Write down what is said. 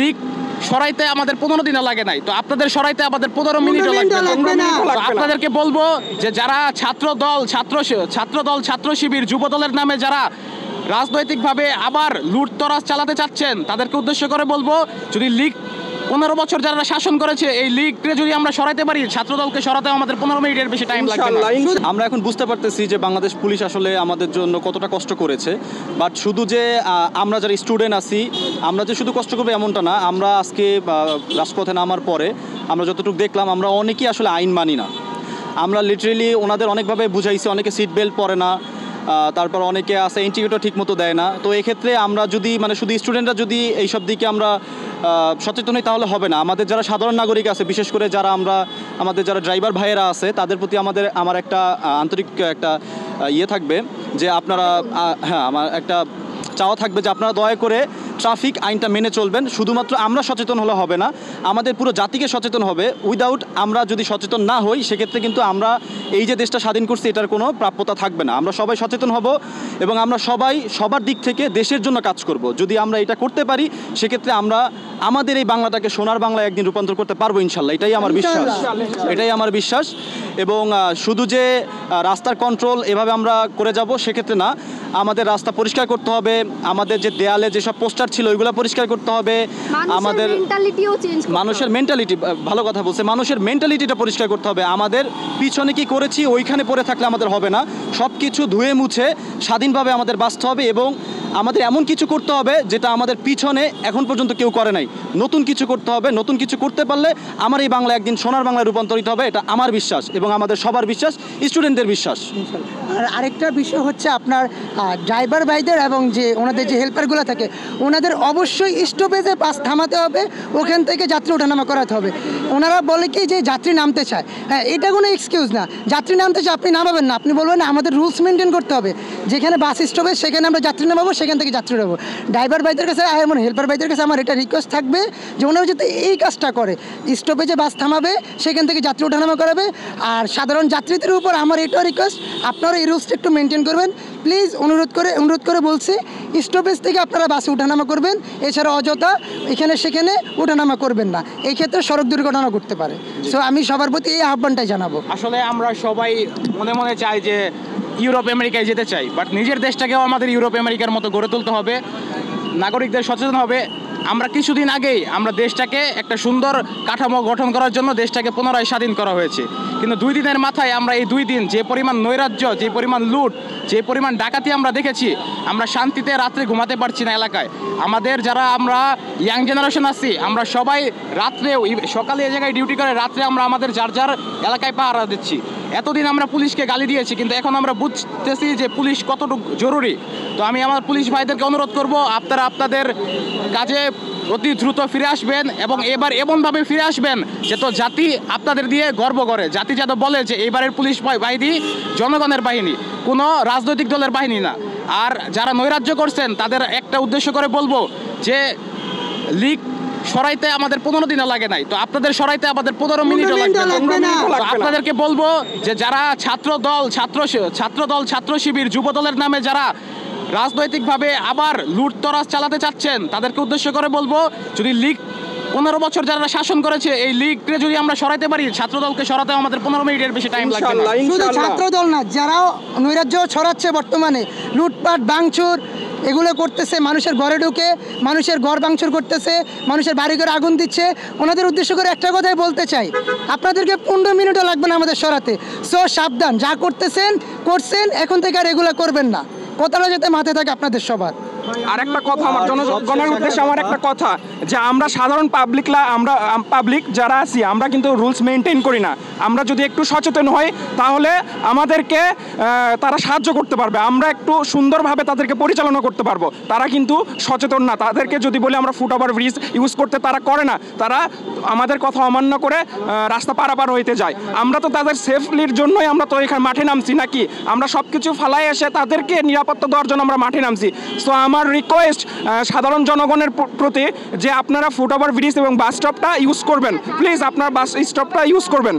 League সরাইতে আমাদের 15 দিনও লাগে নাই, তো আপনাদের সরাইতে আমাদের 15 মিনিটও লাগবে না। আপনাদেরকে বলবো যে যারা ছাত্রদল ছাত্র শিবির যুব দলের নামে যারা রাজনৈতিকভাবে আবার লুটতরাজ চালাতে চাচ্ছেন তাদেরকে উদ্দেশ্য করে বলবো, যদি লিগ 15 বছর যারা শাসন করেছে এই লিগকে যদি আমরা সরাইতে পারি, ছাত্রদলকে সরাতে আমাদের 15 মিনিটের বেশি টাইম লাগবে না। আমরা এখন বুঝতে পারতেছি যে বাংলাদেশ পুলিশ আসলে আমাদের জন্য কতটা কষ্ট করেছে, বাট শুধু যে আমরা যারা স্টুডেন্ট আছি আমরা যে শুধু কষ্ট করবো এমনটা না। আমরা আজকে রাজপথে নামার পরে আমরা যতটুকু দেখলাম আমরা অনেকেই আসলে আইন মানি না। আমরা লিটারেলি ওনাদের অনেকভাবে বুঝাইছি, অনেকে সিট বেল্ট পরে না, তারপর অনেকে আছে ইন্টিগ্রেটর ঠিক মতো দেয় না। তো এক্ষেত্রে আমরা যদি শুধু স্টুডেন্টরা যদি এইসব দিকে আমরা সচেতন হই তাহলে হবে না। আমাদের যারা সাধারণ নাগরিক আছে, বিশেষ করে আমাদের যারা ড্রাইভার ভাইয়েরা আছে তাদের প্রতি আমার একটা আন্তরিক একটা থাকবে যে আপনারা আমার একটা চাওয়া থাকবে যে আপনারা দয়া করে ট্রাফিক আইনটা মেনে চলবেন। শুধুমাত্র আমরা সচেতন হলে হবে না, আমাদের পুরো জাতিকে সচেতন হবে। উইদাউট আমরা যদি সচেতন না হই সেক্ষেত্রে কিন্তু আমরা এই যে দেশটা স্বাধীন করছি এটার কোনো প্রাপ্যতা থাকবে না। আমরা সবাই সচেতন হব এবং আমরা সবাই সবার দিক থেকে দেশের জন্য কাজ করব। যদি আমরা এটা করতে পারি সেক্ষেত্রে আমরা আমাদের এই বাংলাটাকে সোনার বাংলায় একদিন রূপান্তর করতে পারবো ইনশাল্লাহ। এটাই আমার বিশ্বাস। এবং শুধু যে রাস্তার কন্ট্রোল এভাবে আমরা করে যাব সেক্ষেত্রে না, আমাদের রাস্তা পরিষ্কার করতে হবে, আমাদের যে দেয়ালে যেসব পোস্টার ছিল ওইগুলো পরিষ্কার করতে হবে, আমাদের মানুষের মেন্টালিটি, ভালো কথা বলছে, মানুষের মেন্টালিটিটা পরিষ্কার করতে হবে। আমাদের পিছনে কি করেছি ওইখানে পড়ে থাকলে আমাদের হবে না, সব কিছু ধুয়ে মুছে স্বাধীনভাবে আমাদের বাঁচতে হবে এবং আমাদের এমন কিছু করতে হবে যেটা আমাদের পিছনে এখন পর্যন্ত কেউ করে নাই। নতুন কিছু করতে হবে, নতুন কিছু করতে পারলে আমার এই বাংলা একদিন সোনার বাংলায় রূপান্তরিত হবে, এটা আমার বিশ্বাস এবং আমাদের সবার বিশ্বাস, স্টুডেন্টদের বিশ্বাস। আর আরেকটা বিষয় হচ্ছে আপনার ড্রাইভার ভাইদের এবং যে ওনাদের যে হেল্পারগুলো থাকে ওনাদের অবশ্যই স্টপেজে বাস থামাতে হবে, ওখান থেকে যাত্রী ওঠানামা করাতে হবে। ওনারা বলে কি যে যাত্রী নামতে চায়, হ্যাঁ এটা কোনো এক্সকিউজ না। যাত্রী নামতে চায় আপনি নামাবেন না, আপনি বলবেন আমাদের রুলস মেনটেন করতে হবে, যেখানে বাস স্টপেজ সেখানে আমরা যাত্রী নামাবো, সেখান থেকে যাত্রী নেবো। ড্রাইভার ভাইদের কাছে এমন হেল্পার ভাইদের কাছে আমার এটা রিকোয়েস্ট থাকবে যে ওনারা যাতে এই কাজটা করে, স্টপেজে বাস থামাবে, সেখান থেকে যাত্রী ওঠানামা করাবে। আর সাধারণ যাত্রীদের উপর আমার এটাও রিকোয়েস্ট, আপনারা এই রুলসটা একটু মেনটেন করবেন প্লিজ, অনুরোধ করে বলছি। স্টপেজ থেকে আপনারা বাসে ওঠানামা করবেন, এছাড়া অযথা এখানে সেখানে ওঠানামা করবেন না, এই ক্ষেত্রে সড়ক দুর্ঘটনা ঘটতে পারে। সো আমি সবার প্রতি এই আহ্বানটাই জানাবো। আসলে আমরা সবাই মনে মনে চাই যে ইউরোপ আমেরিকায় যেতে চাই, বাট নিজের দেশটাকেও আমাদের ইউরোপ আমেরিকার মতো গড়ে তুলতে হবে, নাগরিকদের সচেতন হবে। আমরা কিছুদিন আগেই আমরা দেশটাকে একটা সুন্দর কাঠামো গঠন করার জন্য দেশটাকে পুনরায় স্বাধীন করা হয়েছে, কিন্তু 2 দিনের মাথায় আমরা এই 2 দিন যে পরিমাণ নৈরাজ্য, যে পরিমাণ লুট, যে পরিমাণ ডাকাতি আমরা দেখেছি, আমরা শান্তিতে রাত্রে ঘুমাতে পারছি না এলাকায়। আমাদের যারা আমরা ইয়াং জেনারেশন আছি আমরা সবাই রাত্রে সকালে এই জায়গায় ডিউটি করে, রাত্রে আমরা আমাদের যার এলাকায় পাহারা দিচ্ছি। এতদিন আমরা পুলিশকে গালি দিয়েছি, কিন্তু এখন আমরা বুঝতেছি যে পুলিশ কতটুকু জরুরি। তো আমি আমার পুলিশ ভাইদেরকে অনুরোধ করব আপনারা আপনাদের কাজে অতি দ্রুত ফিরে আসবেন এবং এবার এমনভাবে ফিরে আসবেন যে তো জাতি আপনাদের দিয়ে গর্ব করে, জাতি যাতে বলে যে এইবারের পুলিশ বাহিনী জনগণের বাহিনী, কোনো রাজনৈতিক দলের বাহিনী না। আর যারা নৈরাজ্য করছেন তাদের একটা উদ্দেশ্য করে বলবো যে লিগ সরাইতে আমাদের 15 দিনও লাগে নাই, তো আপনাদের সরাইতে আমাদের 15 মিনিটও লাগবে না। আপনাদেরকে বলবো যে যারা ছাত্রদল ছাত্র শিবির যুব দলের নামে যারা রাজনৈতিকভাবে আবার লুটতরাজ চালাতে চাচ্ছেন তাদেরকে উদ্দেশ্য করে বলবো, যদি লিগ 15 বছর যারা শাসন করেছে এই লিগকে যদি আমরা সরাইতে পারি, ছাত্রদলকে সরাতে আমাদের 15 মিনিটের বেশি টাইম লাগবে না। শুধু ছাত্রদল না, যারা নৈরাজ্য ছড়াচ্ছে বর্তমানে, লুটপাট ভাঙচুর এগুলো করতেছে, মানুষের ঘরে ঢুকে মানুষের ঘর ভাঙচুর করতেছে, মানুষের বাড়ি ঘরে আগুন দিচ্ছে, ওনাদের উদ্দেশ্য করে একটা কথাই বলতে চাই, আপনাদেরকে 15 মিনিটও লাগবে না আমাদের সরাতে। সো সাবধান, যা করছেন এখন থেকে আর এগুলো করবেন না, কথাটা যাতে মাথায় থাকে আপনাদের সবার। আরেকটা কথা আমার জনগণের উদ্দেশ্যে আমার একটা কথা, যে আমরা সাধারণ পাবলিক যারা আছি আমরা কিন্তু রুলস মেনটেন করি না। আমরা যদি একটু সচেতন হই তাহলে আমাদেরকে তারা সাহায্য করতে পারবে, আমরা একটু সুন্দরভাবে তাদেরকে পরিচালনা করতে পারবো। তারা কিন্তু সচেতন না, তাদেরকে যদি বলি আমরা ফুটওভার ব্রিজ ইউজ করতে, তারা করে না, তারা আমাদের কথা অমান্য করে রাস্তা পারাপার হইতে যায়। আমরা তো তাদের সেফলির জন্যই আমরা তো এখানে মাঠে নামছি নাকি, আমরা সব কিছু ফালাই এসে তাদেরকে নিরাপত্তা দেওয়ার জন্য আমরা মাঠে নামছি। সো আমার রিকোয়েস্ট সাধারণ জনগণের প্রতি যে আপনারা ফুটওভার ব্রিজ এবং বাস স্টপটা ইউজ করবেন, প্লিজ আপনার বাস স্টপটা ইউজ করবেন।